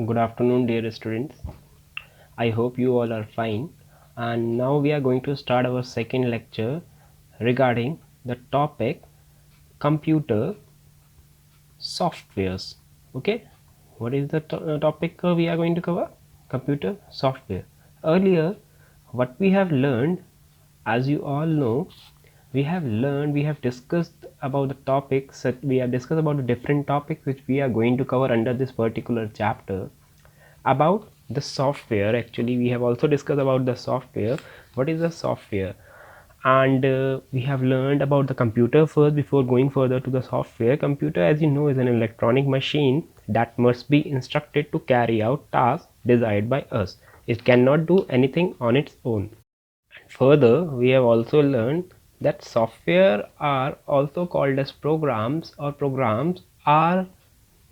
Good afternoon, dear students. I hope you all are fine. And now we are going to start our second lecture regarding the topic computer softwares. Okay, what is the topic we are going to cover? Computer software. Earlier, what we have learned, as you all know, we have discussed about the topics that we have discussed about the different topics which we are going to cover under this particular chapter. About the software, actually we have also discussed about the software. What is the software? And we have learned about the computer first before going further to the software. Computer, as you know, is an electronic machine that must be instructed to carry out tasks desired by us. It cannot do anything on its own. Further, we have also learned that software are also called as programs, or programs are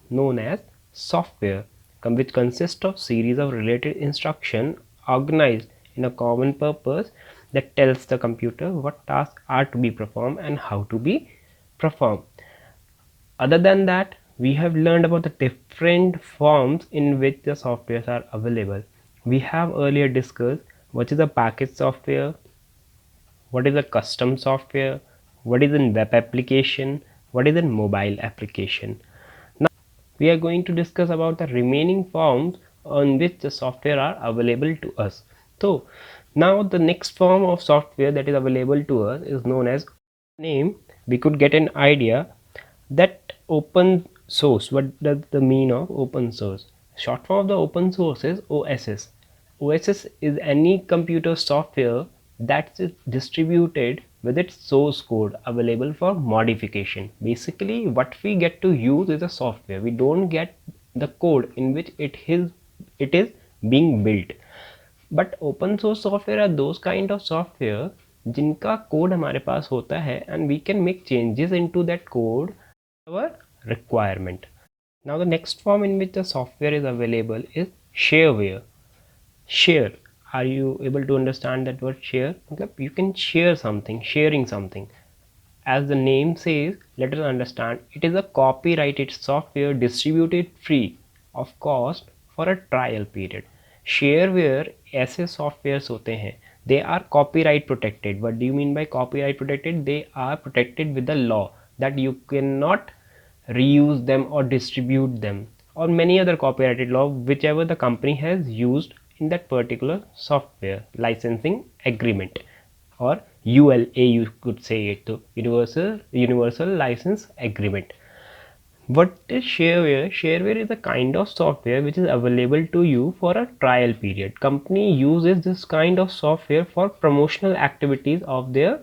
known as software, which consist of series of related instruction organized in a common purpose that tells the computer what tasks are to be performed and how to be performed. Other than that, we have learned about the different forms in which the softwares are available. We have earlier discussed what is a package software, what is a custom software, what is a web application, what is a mobile application. We are going to discuss about the remaining forms on which the software are available to us. So now the next form of software that is available to us is known as name. We could get an idea that open source. What does the mean of open source? Short form of the open source is OSS. OSS is any computer software that is distributed with its source code available for modification. Basically, what we get to use is a software. We don't get the code in which it is being built. But open source software are those kind of software जिनका code हमारे पास होता है and we can make changes into that code our requirement. Now the next form in which the software is available is shareware. Share, are you able to understand that word share? You can share something, sharing something. As the name says, let us understand it is a copyrighted software distributed free of cost for a trial period. Shareware ऐसे softwares होते हैं, they are copyright protected. What do you mean by copyright protected? They are protected with the law that you cannot reuse them or distribute them, or many other copyrighted law whichever the company has used in that particular software licensing agreement, or ULA you could say it to universal license agreement. What is shareware? Shareware is a kind of software which is available to you for a trial period. Company uses this kind of software for promotional activities of their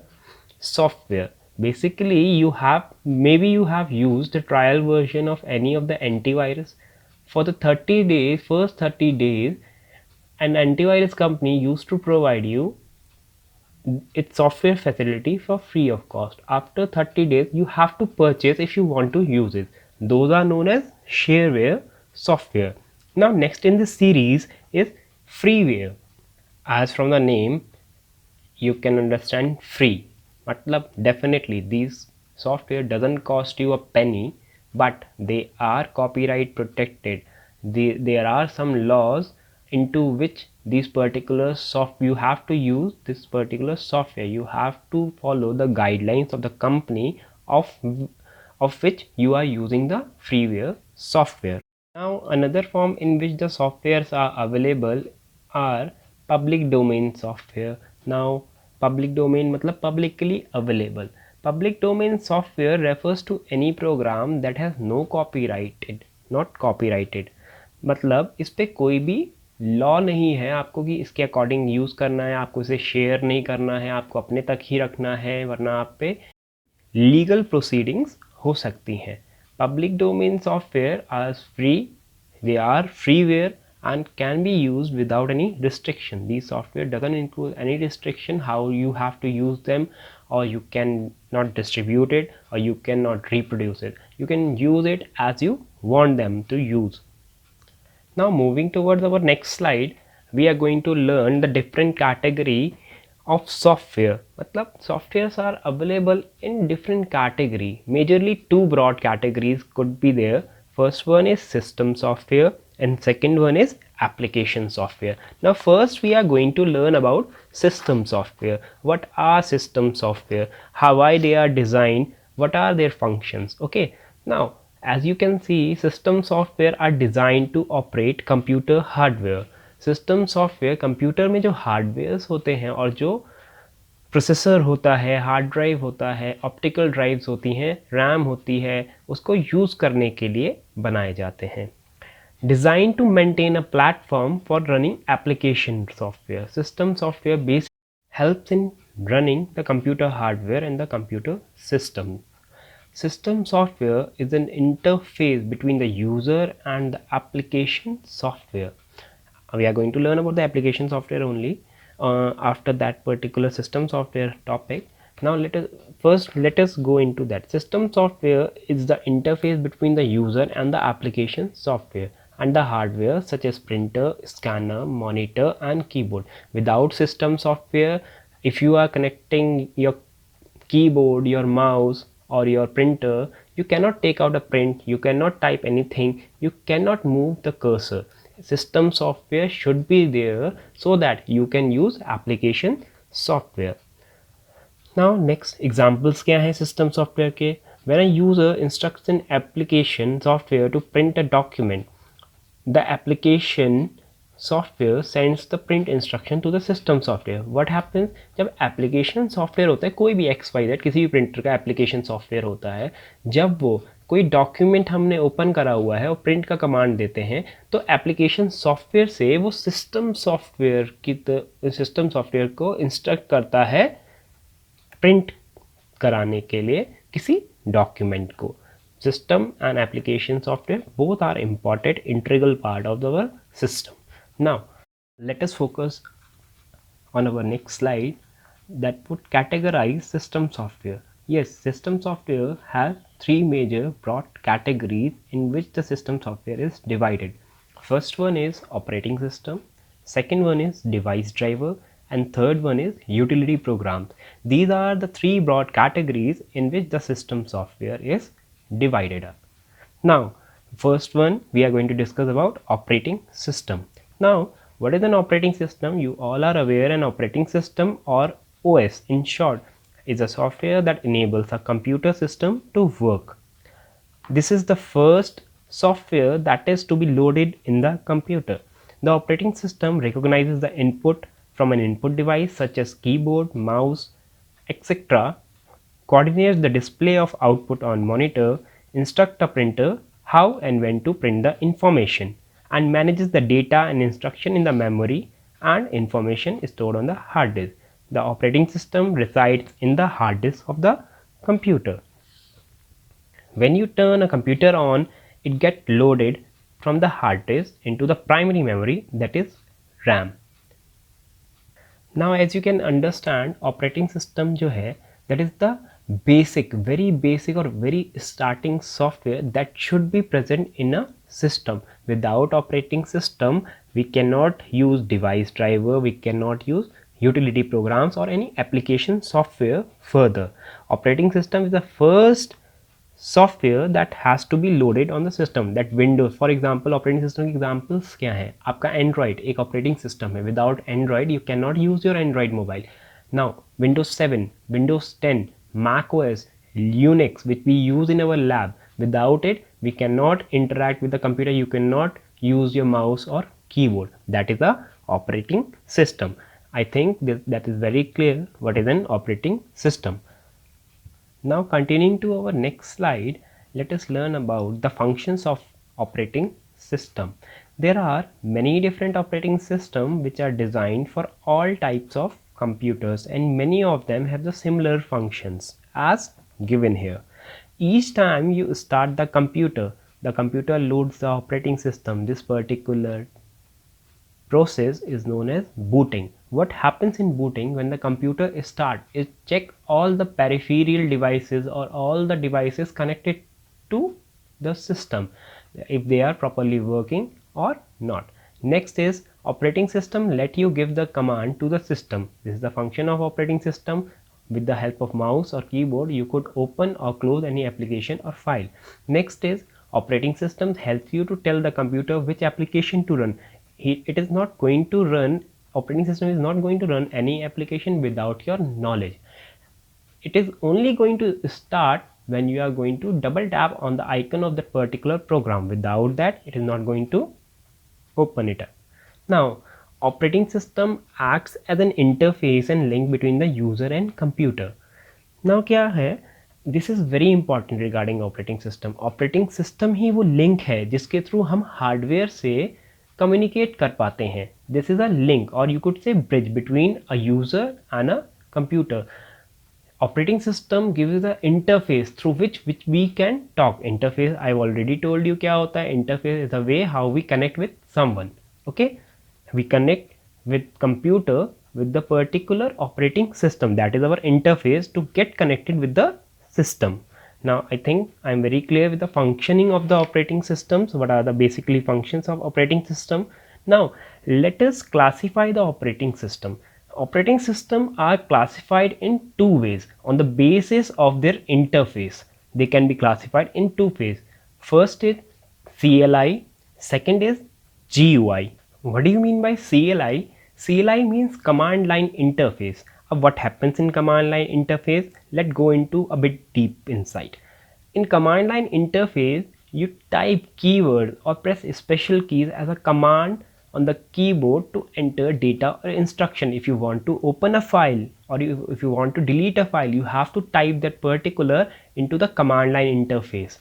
software. Basically, you have used the trial version of any of the antivirus. For the 30 days, first 30 days, an antivirus company used to provide you its software facility for free of cost. After 30 days, you have to purchase if you want to use it. Those are known as shareware software. Now next in this series is freeware. As from the name, you can understand free. Matlab, definitely these software doesn't cost you a penny, but they are copyright protected. There are some laws into which these particular you have to use this particular software. You have to follow the guidelines of the company of which you are using the freeware software. Now another form in which the softwares are available are public domain software. Now public domain matlab publicly available. Public domain software refers to any program that has no copyrighted, not copyrighted. मतलब इस पे कोई भी law नहीं है आपको कि इसके अकॉर्डिंग यूज़ करना है, आपको इसे शेयर नहीं करना है, आपको अपने तक ही रखना है, वरना आप पे लीगल प्रोसीडिंग्स हो सकती हैं. Public domain software are free, they are freeware and can be used without any restriction. These software doesn't include any restriction how you have to use them, or you can not distribute it, or you cannot reproduce it. You can use it as you want them to use. Now moving towards our next slide, we are going to learn the different category of software. मतलब softwares are available in different category. Majorly two broad categories could be there. First one is system software and second one is application software. Now first we are going to learn about system software. What are system software, how why they are designed, what are their functions. Okay, now as you can see, system software are designed to operate computer hardware. System software computer में जो hardwares होते हैं और जो processor होता है, hard drive होता है, ऑप्टिकल ड्राइव्स होती हैं, रैम होती है, उसको यूज़ करने के लिए बनाए जाते हैं. Designed to maintain a platform for running application software. System software basically helps in running the computer hardware and the computer system. System software is an interface between the user and the application software. We are going to learn about the application software only after that particular system software topic. Now let us go into that. System software is the interface between the user and the application software and the hardware such as printer, scanner, monitor and keyboard. Without system software, if you are connecting your keyboard, your mouse or your printer, you cannot take out a print, you cannot type anything, you cannot move the cursor. System software should be there so that you can use application software. Now next examples क्या है system software के. When a user instructs an application software to print a document, the application software sends the print instruction to the system software. What happens जब application software होता है, कोई भी XYZ किसी भी printer का application software होता है, जब वो कोई डॉक्यूमेंट हमने ओपन करा हुआ है और प्रिंट का कमांड देते हैं तो एप्लीकेशन सॉफ्टवेयर से वो सिस्टम सॉफ्टवेयर को इंस्ट्रक्ट करता है प्रिंट कराने के लिए किसी डॉक्यूमेंट को. System and application software both are important integral part of our system. Now let us focus on our next slide that would categorize system software. Yes, system software has three major broad categories in which the system software is divided. First one is operating system, second one is device driver and third one is utility programs. These are the three broad categories in which the system software is divided up. Now first one we are going to discuss about operating system. Now what is an operating system? You all are aware an operating system or OS in short is a software that enables a computer system to work. This is the first software that is to be loaded in the computer. The operating system recognizes the input from an input device such as keyboard, mouse, etc., coordinates the display of output on monitor, instructs a printer how and when to print the information, and manages the data and instruction in the memory and information stored on the hard disk. The operating system resides in the hard disk of the computer. When you turn a computer on, it gets loaded from the hard disk into the primary memory, that is RAM. Now as you can understand, operating system जो है, that is the very basic or very starting software that should be present in a system. Without operating system, we cannot use device driver, we cannot use utility programs or any application software further. Operating system is the first software that has to be loaded on the system. That Windows, for example, operating system examples क्या है, आपका Android एक operating system है. Without Android you cannot use your Android mobile. Now Windows 7, Windows 10, Mac OS, Linux, which we use in our lab, without it we cannot interact with the computer, you cannot use your mouse or keyboard. That is a operating system. I think that is very clear what is an operating system. Now continuing to our next slide, let us learn about the functions of operating system. There are many different operating systems which are designed for all types of computers and many of them have the similar functions as given here. Each time you start the computer loads the operating system. This particular process is known as booting. What happens in booting when the computer is start is check all the peripheral devices or all the devices connected to the system if they are properly working or not. Next is operating system let you give the command to the system. This is the function of operating system. With the help of mouse or keyboard you could open or close any application or file. Next is Operating systems helps you to tell the computer which application to run. It is not going to run, operating system is not going to run any application without your knowledge. It is only going to start when you are going to double tap on the icon of that particular program. Without that, it is not going to open it up. Now, operating system acts as an interface and link between the user and computer. Now क्या है, this is very important regarding operating system ही वो link है जिसके through हम hardware से communicate कर पाते हैं. दिस इज़ अ लिंक और you could say bridge between a user and a computer. Operating system gives the interface through which we can talk. Interface, I've already told you क्या होता है. Interface is the way how we connect with someone. Okay, we connect with computer with the particular operating system. That is our interface to get connected with the system. Now I think I'm very clear with the functioning of the operating systems. What are the basically functions of operating system? Now let us classify the operating system. Operating systems are classified in two ways on the basis of their interface. They can be classified in two ways. First is CLI, second is GUI. What do you mean by CLI? CLI means command line interface. What happens in command line interface? Let's go into a bit deep insight. In command line interface, you type keywords or press special keys as a command on the keyboard to enter data or instruction. If you want to open a file or if you want to delete a file, you have to type that particular into the command line interface.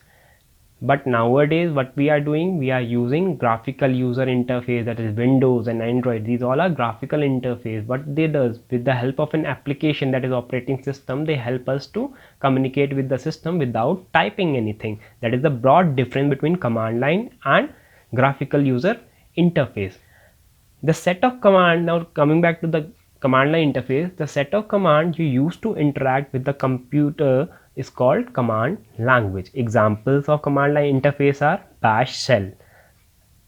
But nowadays what we are doing, we are using graphical user interface, that is Windows and Android. These all are graphical interface. What they does, with the help of an application that is operating system, they help us to communicate with the system without typing anything. That is the broad difference between command line and graphical user interface. The set of command, now coming back to the command line interface, the set of command you use to interact with the computer is called command language. Examples of command line interface are bash shell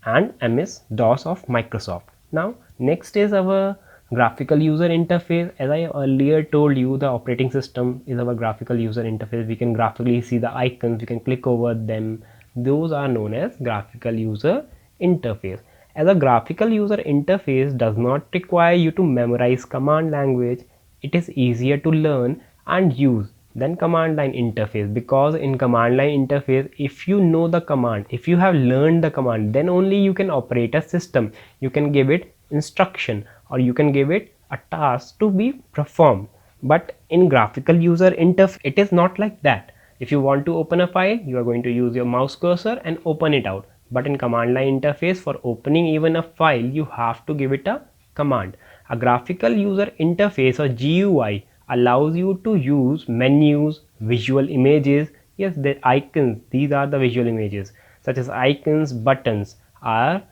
and MS-DOS of Microsoft. Now next is our graphical user interface. As I earlier told you, the operating system is our graphical user interface. We can graphically see the icons, we can click over them. Those are known as graphical user interface. As a graphical user interface does not require you to memorize command language, it is easier to learn and use than command line interface, because in command line interface, if you know the command, if you have learned the command, then only you can operate a system. You can give it instruction or you can give it a task to be performed. But in graphical user interface, it is not like that. If you want to open a file, you are going to use your mouse cursor and open it out. But in command line interface, for opening even a file, you have to give it a command. A graphical user interface or GUI allows you to use menus, visual images. Yes, the icons, these are the visual images, such as icons, buttons are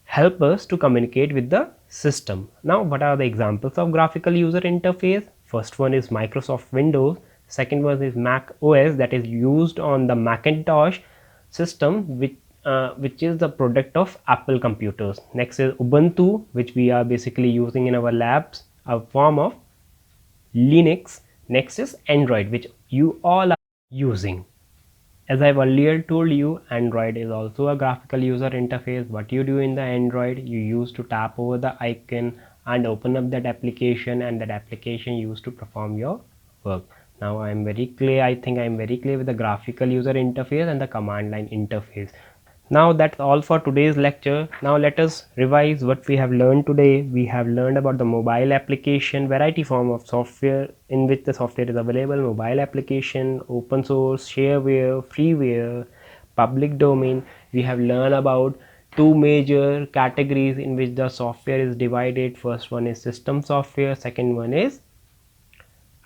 help us to communicate with the system. Now what are the examples of graphical user interface? First one is Microsoft Windows. Second one is Mac OS, that is used on the Macintosh system, which is the product of Apple computers. Next is Ubuntu, which we are basically using in our labs, a form of Linux. Next is Android, which you all are using. As I've earlier told you, Android is also a graphical user interface. What you do in the Android, you use to tap over the icon and open up that application, and that application used to perform your work. Now I am very clear, I think I am very clear with the graphical user interface and the command line interface. Now that's all for today's lecture. Now let us revise what we have learned today. We have learned about the mobile application, variety form of software in which the software is available, mobile application, open source, shareware, freeware, public domain. We have learned about two major categories in which the software is divided. First one is system software, second one is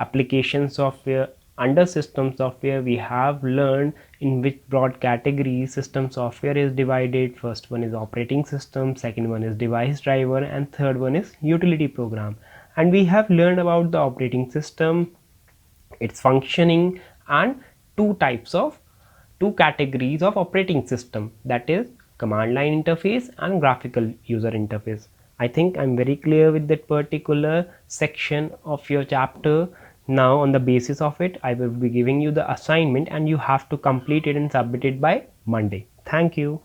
application software. Under system software, we have learned in which broad categories system software is divided. First one is operating system, second one is device driver, and third one is utility program. And we have learned about the operating system, its functioning, and two categories of operating system, that is command line interface and graphical user interface. I think I'm very clear with that particular section of your chapter. Now on the basis of it, I will be giving you the assignment and you have to complete it and submit it by Monday. Thank you.